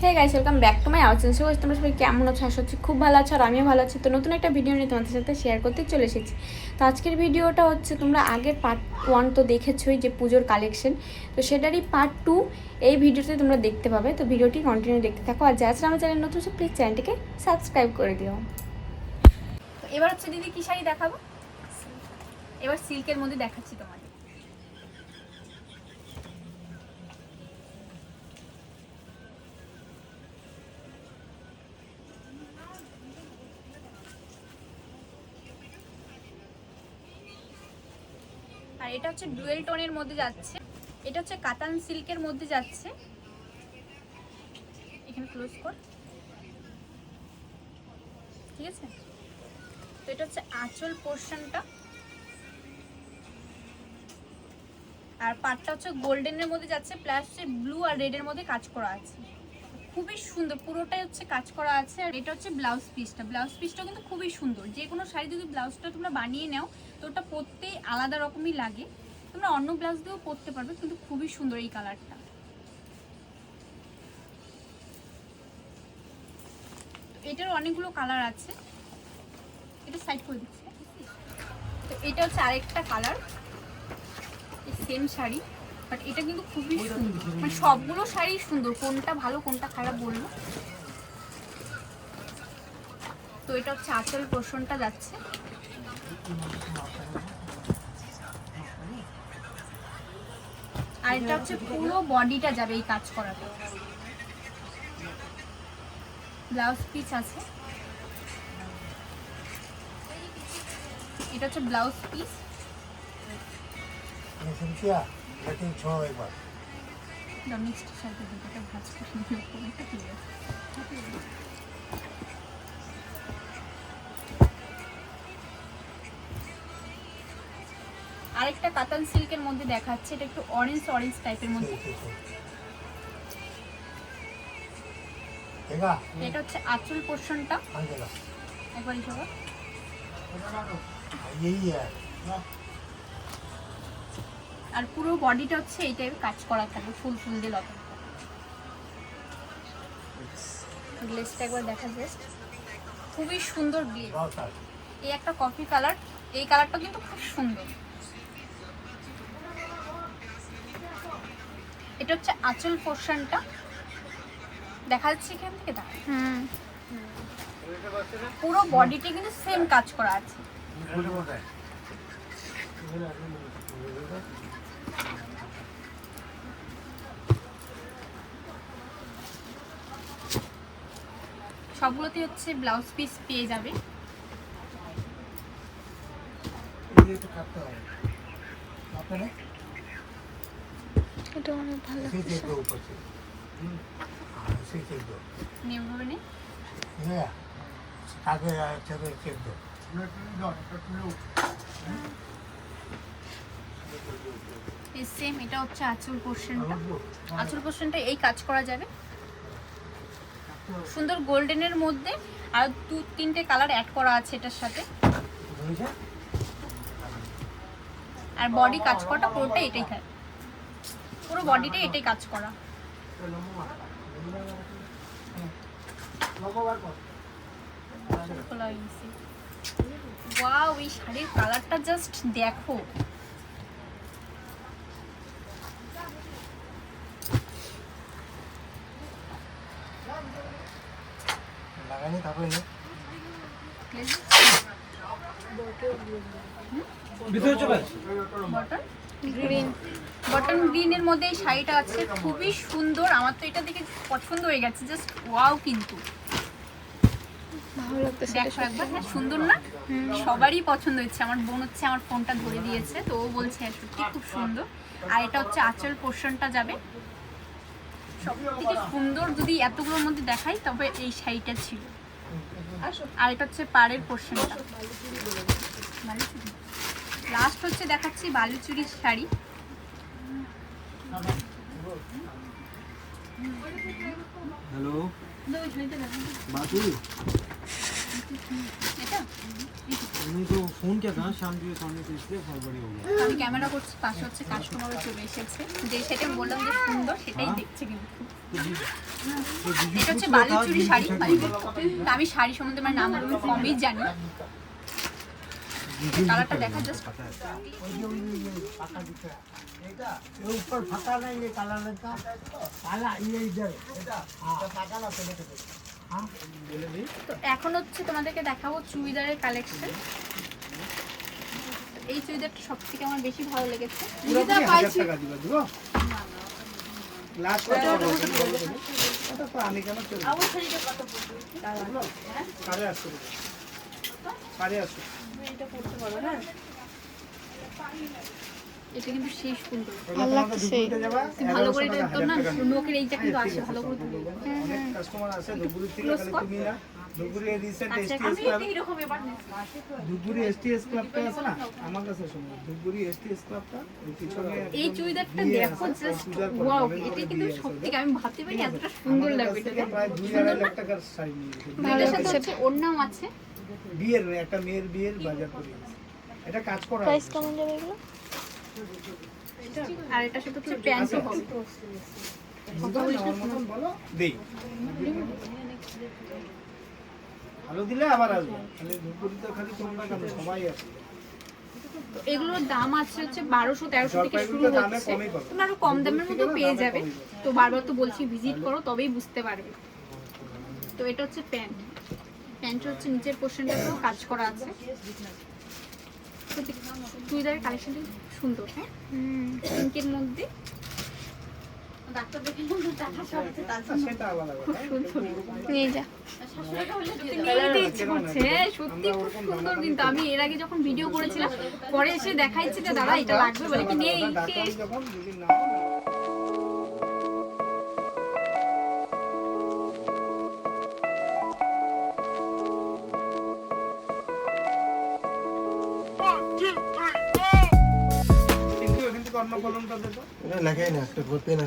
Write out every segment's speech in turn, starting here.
Hey guys, welcome back to my our channel. So তোমরা সবাই কেমন আছো? আশা করছি খুব ভালো আছো আর আমিও ভালো আছি। তো নতুন একটা ভিডিও নিয়ে তোমাদের সাথে শেয়ার করতে চলে এসেছি। তো আজকের ভিডিওটা হচ্ছে, তোমরা আগের পার্ট 1 তো দেখেছোই যে পুজোর কালেকশন, তো সেটারই পার্ট 2 এই ভিডিওতে তোমরা দেখতে পাবে। তো ভিডিওটি কন্টিনিউ দেখতে থাকো, আর যারা আমার চ্যানেল নতুন সে প্লিজ চ্যানেলটিকে সাবস্ক্রাইব করে দিও। তো এবার হচ্ছে দিদি কি শাড়ি দেখাবো? এবার সিল্কের মধ্যে দেখাচ্ছি তোমাদের। আর এটা হচ্ছে ডুয়েল টোনের মধ্যে যাচ্ছে, এটা হচ্ছে কাতান সিল্কের মধ্যে যাচ্ছে। এখানে ক্লোজ কর, ঠিক আছে? তো এটা হচ্ছে আঁচল পোর্শনটা, আর পাটটা হচ্ছে গোল্ডেনের মধ্যে যাচ্ছে, প্লাস হচ্ছে ব্লু আর রেডের মধ্যে কাজ করা আছে। খুবই সুন্দর, পুরোটাই হচ্ছে কাজ করা আছে। আর এটা হচ্ছে ব্লাউজ পিসটা কিন্তু খুবই সুন্দর। যে কোনো শাড়ি যদি ব্লাউজটা তোমরা বানিয়ে নাও তো ওটা পরতেই আলাদা রকমই লাগে। তোমরা অন্য ব্লাউজ দিয়েও পরতে পারবে, কিন্তু খুবই সুন্দর এই কালারটা। এটার অনেকগুলো কালার আছে, এটা সাইড করে দিচ্ছি। তো এটা হচ্ছে আরেকটা কালার, সেম শাড়ি, বাট এটা কিন্তু খুবই সুন্দর। মানে সবগুলো শাড়ি সুন্দর, কোনটা ভালো কোনটা খারাপ বলবো। তো এটা হচ্ছে আঁচল পোর্শনটা যাচ্ছে, আর এটা হচ্ছে পুরো বডিটা যাবে এই কাজ করাটা। ব্লাউজ পিস আছে, এটা হচ্ছে ব্লাউজ পিস। নেক্সট সাইডে দুটোটা ভাঁজ করে নিয়ে উপরেটা দিয়ে আরেকটা কাতান সিল্কের মধ্যে দেখাচ্ছে, এটা একটু অরেঞ্জ টাইপের মধ্যে। এটা হচ্ছে আঁচল পোর্শনটা, একবার সব। আর পুরো বডিটা হচ্ছে এই টাইপের কাজ করা থাকবে, ফুল দিয়ে লতা। গ্লেসটা একবার দেখা জাস্ট, খুবই সুন্দর গ্লেস। এই একটা কফি কালার, এই কালারটা কিন্তু খুব সুন্দর। এটা হচ্ছে আঁচল পোর্শনটা, দেখা যাচ্ছে এখান থেকে। পুরো বডিতে কিন্তু সেম কাজ করা আছে। সবগুলোতে হচ্ছে ব্লাউজ পিস পেয়ে যাবে। এটা অনেক ভালো সেম। এটা হচ্ছে আঁচল পোর্শনটা এই কাজ করা যাবে, সুন্দর গোল্ডেনের মধ্যে। আর 2-3টে কালার অ্যাড করা আছে এটার সাথে। আর বডি কাজ করাটা পুরোটা এটাই থাকে, পুরো বডিটা এটাই কাজ করা। ওয়াও, এই শাড়ির কালারটা জাস্ট দেখো। বটন গ্রিনের মধ্যে এই শাড়িটা আছে, খুবই সুন্দর। আমার তো এটা দেখে পছন্দ হয়ে গেছে, জাস্ট ওয়াও। কিন্তু ভালো লাগতেছে, দেখো একবার। হ্যাঁ, সুন্দর না? সবারই পছন্দ হচ্ছে। আমার বোন হচ্ছে আমার ফোনটা ধরে দিয়েছে, তো ও বলছে সত্যি খুব সুন্দর। আর এটা হচ্ছে আঁচল পোর্শনটা যাবে। সবথেকে সুন্দর যদি এতগুলোর মধ্যে দেখাই তবে এই শাড়িটা ছিল। আর এটা হচ্ছে পাড়ের পোর্শনটা। লাস্ট হচ্ছে দেখাচ্ছি বালুচুরির শাড়ি। हेलो बाजू এটা नहीं तो फोन क्या था शाम के सामने तो इसलिए फरवरी हो गया। আমি ক্যামেরা করছি, পাশে হচ্ছে কাস্টমারও চলে এসেছে। যে সেটা বললাম যে সুন্দর সেটাই দেখছে কিন্তু। এটা হচ্ছে বালুচুরি শাড়ি, তা আমি শাড়ি সম্বন্ধে আমার নামগুলো কমই জানি। কালারটা দেখা জাস্ট ऊपर फटा नहीं ये काला रंग का काला ये इधर फटा ना चले তো এখন হচ্ছে তোমাদেরকে দেখাবো চুড়িদারের কালেকশন। এই চুড়িদারটা সবথেকে আমার বেশি ভালো লেগেছে। চুড়িদার পাইছি लास्ट वाला ওটা তো আমি কেন চলে অবশ্যই কত পড়বে সাড়ে 800 সাড়ে 800 এটা পড়তে পারো না। এটা কিন্তু সেই সুন্দর, ভালো লাগছে ভালো করে এটা তো না লোকের এইটা কিন্তু আসে ভালো করে তুলে। অনেক কাস্টমার আছে ধুবুরি থেকে খালি তুমি না ধুবুরি রিসেন্ট এসটিএস ক্লাব এরকম এবার নেব ধুবুরি এসটিএস ক্লাবটা আছে না আমার কাছে শুনো ধুবুরি এসটিএস ক্লাবটা ওই পিছনে এই চুড়িদারটা দেখো জাস্ট ওয়াও, এটা কিন্তু সত্যি আমি ভাবতে পারি এতটা সুন্দর লাগবে এটা। প্রায় 2.5 লাখ টাকার শাড়ি নিয়েছে এটার সাথে হচ্ছে ওড়নাও আছে। বিয়ের একটা মেয়ের বিয়ের বাজার করে এটা কাজ করা প্রাইস কেমন যাবে এগুলো আর এটা সাথে হচ্ছে প্যান্টও হবে। বলো দেই ভালো দিলে আবার আসবে খালি ধুপুরি তো খালি তোমরা কেন সবাই আছে। তো এগুলোর দাম আছে হচ্ছে 1200-1300 থেকে শুরু হচ্ছে, তোমরা আরো কম দামের মধ্যে পেয়ে যাবে। তো বারবার তো বলছি ভিজিট করো তবেই বুঝতে পারবে। তো এটা হচ্ছে প্যান্ট, প্যান্টের হচ্ছে নিচের পোর্শনটাতেও কাজ করা আছে। চুড়িদারের কালেকশনটা সুন্দর, হ্যাঁ পিঙ্কের মধ্যে সেটা আলাদা খুব সুন্দর নিয়ে যা ইচ্ছে করছে। সত্যি খুব সুন্দর, কিন্তু আমি এর আগে যখন ভিডিও করেছিলাম পরে এসে দেখাইছি যে দাদা এটা লাগবে বলে কি নেই যখন যদি না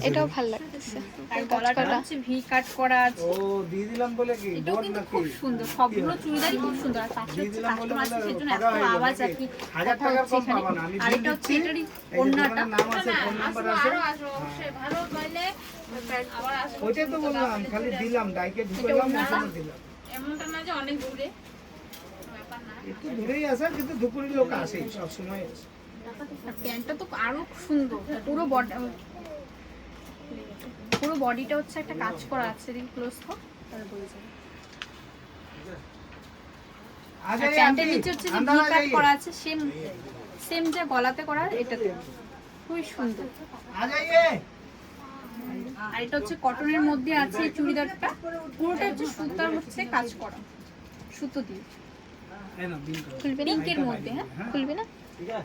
এটাও ভালো লাগছে। আর গলাটা হচ্ছে ভি কাট করা আছে। ও দিয়ে দিলাম বলে কি এটাও বোর্ড কিন্তু নাকি খুব সুন্দর, সবগুলো চুড়িদারই খুব সুন্দর। আর পাশে হচ্ছে কাস্টমার আছে সেজন্য এত আওয়াজ আর কি 1000 কথা টাকার হচ্ছে কম এখানে। পাবা না আমি আর বিল এটা হচ্ছে দিচ্ছি এটারই এই যে ওড়নাটা। দোকানের নাম আছে ফোন নাম্বার আছে ভালো বলে আবার আসো। ওইটাই তো বললাম খালি দিলাম ডাইকে ঢুকালাম ওখানে দিলাম এমনটা না যে অনেক দূরে ব্যাপার না। একটু দূরেই আছে কিন্তু দুপুরের লোক আসে সব সময় আসে আর প্যান্টটা তো আরো সুন্দর, পুরো বডিটা হচ্ছে একটা কাজ করা আছে। দেখি ক্লোজ কর তাহলে বোঝা যাবে। আজ আর প্যান্টের নিচে হচ্ছে যে ভি কাট করা আছে, সেম যে গলাতে করা এটাতে খুবই সুন্দর। आ जाइए আর এটা হচ্ছে কটনের মধ্যে আছে এই চুড়িদারটা, পুরোটা হচ্ছে সুতার হচ্ছে কাজ করা, সুতো দিয়ে है ना बिल करो খুলবে না পিঙ্কের মধ্যে। হ্যাঁ খুলবে না ठीक है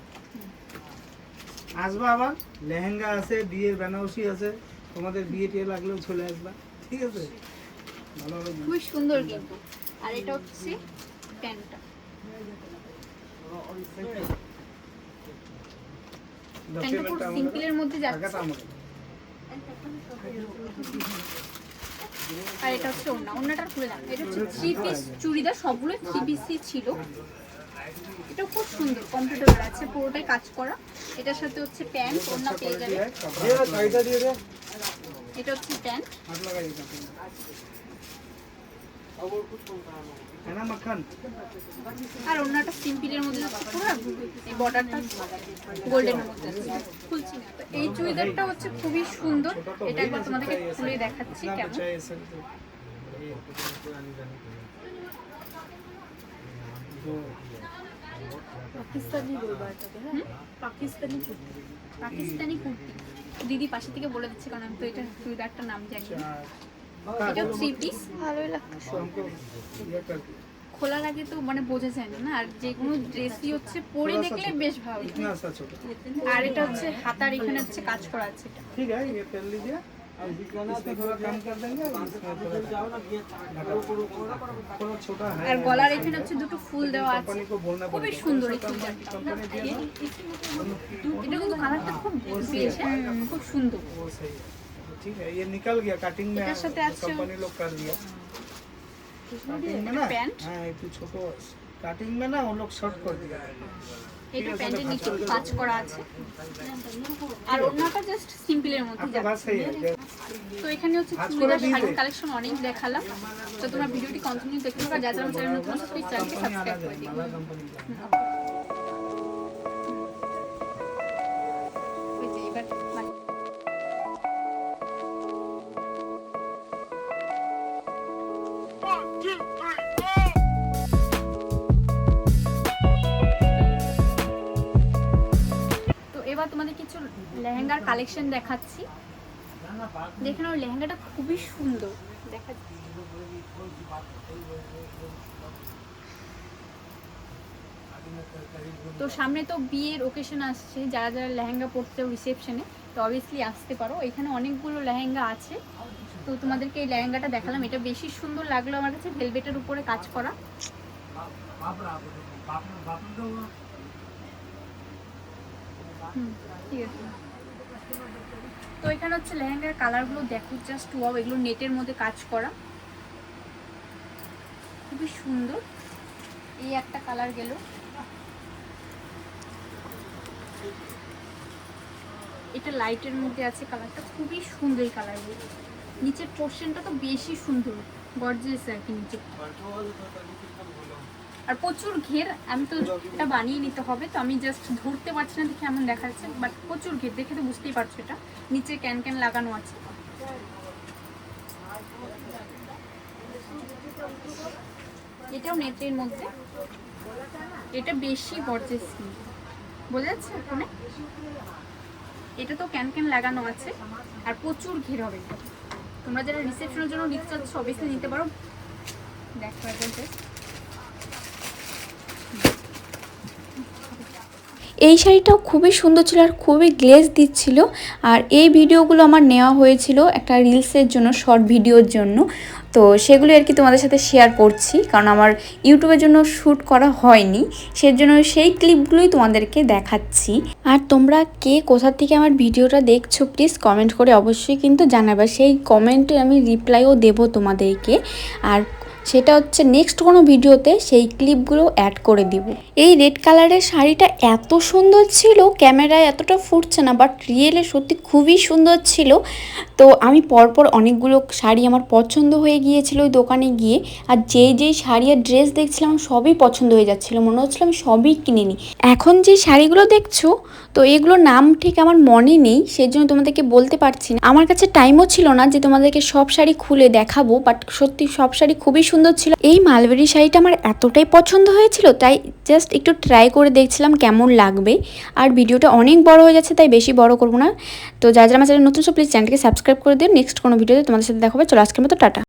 আসবা আবার লেহেঙ্গা আছে বিয়ের বেনারসি আছে তোমাদের বিয়ে টিয়ে লাগলেও চলে আসবা ঠিক আছে ভালো হবে খুবই সুন্দর কিন্তু। আর এটা হচ্ছে প্যান্টটা, প্যান্টটা পুরো সিম্পলের মধ্যে যাচ্ছে। আর এটা হচ্ছে ওড়না, ওড়নাটা খুলে দাও। এটা হচ্ছে 3 পিস চুড়িদার, সবগুলো 3 পিসই ছিল। এটা খুব সুন্দর, কমফোর্টেবল আছে, পুরোটাই কাজ করা। এটার সাথে হচ্ছে প্যান্ট, ওড়না পেয়ে যাবে। এটা হচ্ছে প্যান্ট, हाथ लगाइए है ना मक्खन আর ওড়নাটা সিম্পলের মধ্যে যাচ্ছে পুরো। এই বর্ডারটা গোল্ডেনের মধ্যে আছে, খুলছি না। তো এই চুড়িদারটা হচ্ছে খুবই সুন্দর, এটা একবার তোমাদেরকে খুলে দেখাচ্ছি কেমন। পাকিস্তানি বলবো এটাকে, হ্যাঁ পাকিস্তানি কুর্তি, পাকিস্তানি কুর্তি। দিদি পাশে থেকে বলে দিচ্ছে কারণ আমি তো এটা চুড়িদারটার নাম জানি না। এটা 3 পিস, ভালোই লাগছে। খোলার আগে তো মানে বোঝা যায় না, আর যে কোনো ড্রেসই হচ্ছে পরে দেখলে বেশ ভালো লাগে। इतना सा छोटा আর এটা হচ্ছে হাতার এখানে হচ্ছে কাজ করা আছে এটা। ठीक है ये पहन लीजिए इसमें थोड़ा कम कर देंगे इसमें थोड़ा छोटा है আর গলার এখানে হচ্ছে দুটো ফুল দেওয়া আছে, कंपनी को बोलना খুবই पड़ेगा সুন্দর এই চুড়িদারটা। कंपनी दिया ना এটা কিন্তু কালারটা খুব বেশ, হ্যাঁ, খুব সুন্দর। वो सही है ठीक है ये निकल गया कटिंग में এটার সাথে আছে कंपनी लोग कर दिया कटिंग में ना पैंट। हाँ एक छोटो कटिंग में ना वो लोग शॉर्ट कर दिया এটা প্যান্টের নিচে কাজ করা আছে, আর ওড়নাটা জাস্ট সিম্পলের মধ্যে যাচ্ছে। তো এখানে হচ্ছে চুড়িদার শাড়ির কালেকশন অনেক দেখালাম। তো তোমরা ভিডিওটি কন্টিনিউ দেখতে থাকো, যারা যারা চ্যানেল নতুন আছে প্লিজ চ্যানেলটি সাবস্ক্রাইব করে দিও। এবার এবার তোমাদের কিছু লেহেঙ্গার কালেকশন দেখাচ্ছি। দেখে নাও, লেহেঙ্গাটা খুবই সুন্দর দেখা যাচ্ছে। তো সামনে তো বিয়ের ওকেশন আসছে, যারা যারা লেহেঙ্গা পরতে চাও রিসেপশনে তো অবভিয়াসলি আসতে পারো। এখানে অনেকগুলো লেহেঙ্গা আছে, তো তোমাদেরকে এই লেহেঙ্গাটা দেখালাম। এটা বেশি সুন্দর লাগলো আমার কাছে, ভেলভেটের উপরে কাজ করা। ঠিক আছে, তো এখানে হচ্ছে লেহেঙ্গার কালারগুলো দেখো, জাস্ট ওয়াও। এগুলো নেটের মধ্যে কাজ করা, খুবই সুন্দর। এই একটা কালার গেল, এটা লাইটের মধ্যে আছে, কালারটা খুবই সুন্দর। এই কালারগুলো নিচের পোর্শনটা তো বেশি সুন্দর, গর্জিয়াস আর কি নিচে, আর প্রচুর ঘের। আমি তো এটা বানিয়ে নিতে হবে, তো আমি জাস্ট ধরতে পারছি না দেখে এমন দেখা যাচ্ছে, বাট প্রচুর ঘের, দেখে তো বুঝতেই পারছো। এটা নিচে ক্যান ক্যান লাগানো আছে। এটাও নেটের মধ্যে, এটা বেশি গর্জিয়াস, বোঝা যাচ্ছে ওখানে। এটা তো ক্যান ক্যান লাগানো আছে, আর প্রচুর ঘের হবে। তোমরা যারা রিসেপশনের জন্য নিতে চাচ্ছ অবশ্যই নিতে পারো। দেখো একদম এই শাড়িটাও খুবই সুন্দর ছিল আর খুবই গ্লেজ দিচ্ছিল। আর এই ভিডিওগুলো আমার নেওয়া হয়েছিল একটা রিলসের জন্য, শর্ট ভিডিওর জন্য। তো সেগুলো আর কি তোমাদের সাথে শেয়ার করছি, কারণ আমার ইউটিউবের জন্য শ্যুট করা হয়নি, সেজন্য সেই ক্লিপগুলোই তোমাদেরকে দেখাচ্ছি। আর তোমরা কে কোথা থেকে আমার ভিডিওটা দেখছো প্লিজ কমেন্ট করে অবশ্যই কিন্তু জানাবে, সেই কমেন্টে আমি রিপ্লাইও দেবো তোমাদেরকে। আর সেটা হচ্ছে নেক্সট কোনো ভিডিওতে সেই ক্লিপগুলো অ্যাড করে দিব। এই রেড কালারের শাড়িটা এত সুন্দর ছিল, ক্যামেরায় এতটা ফুটছে না, বাট রিয়েলে সত্যি খুবই সুন্দর ছিল। তো আমি পরপর অনেকগুলো শাড়ি আমার পছন্দ হয়ে গিয়েছিল ওই দোকানে গিয়ে, আর যেই শাড়ি আর ড্রেস দেখছিলাম সবই পছন্দ হয়ে যাচ্ছিলো, মনে হচ্ছিল আমি সবই কিনে নিই। এখন যে শাড়িগুলো দেখছো, তো এগুলোর নাম ঠিক আমার মনে নেই, সেই জন্য তোমাদেরকে বলতে পারছি না। আমার কাছে টাইমও ছিল না যে তোমাদেরকে সব শাড়ি খুলে দেখাবো, বাট সত্যি সব শাড়ি খুবই সুন্দর ছিল। এই মালবেরি শাড়িটা আমার এতটাই পছন্দ হয়েছিল, তাই জাস্ট একটু ট্রাই করে দেখছিলাম কেমন লাগবে। আর ভিডিওটা অনেক বড় হয়ে যাচ্ছে, তাই বেশি বড় করবো না। তো যারা যারা আমার চ্যানেল নতুন সব প্লিজ চ্যানেলকে সাবস্ক্রাইব করে দিও। নেক্সট কোনো ভিডিওতে তোমাদের সাথে দেখা হবে। চলো আজকের মতো টাটা।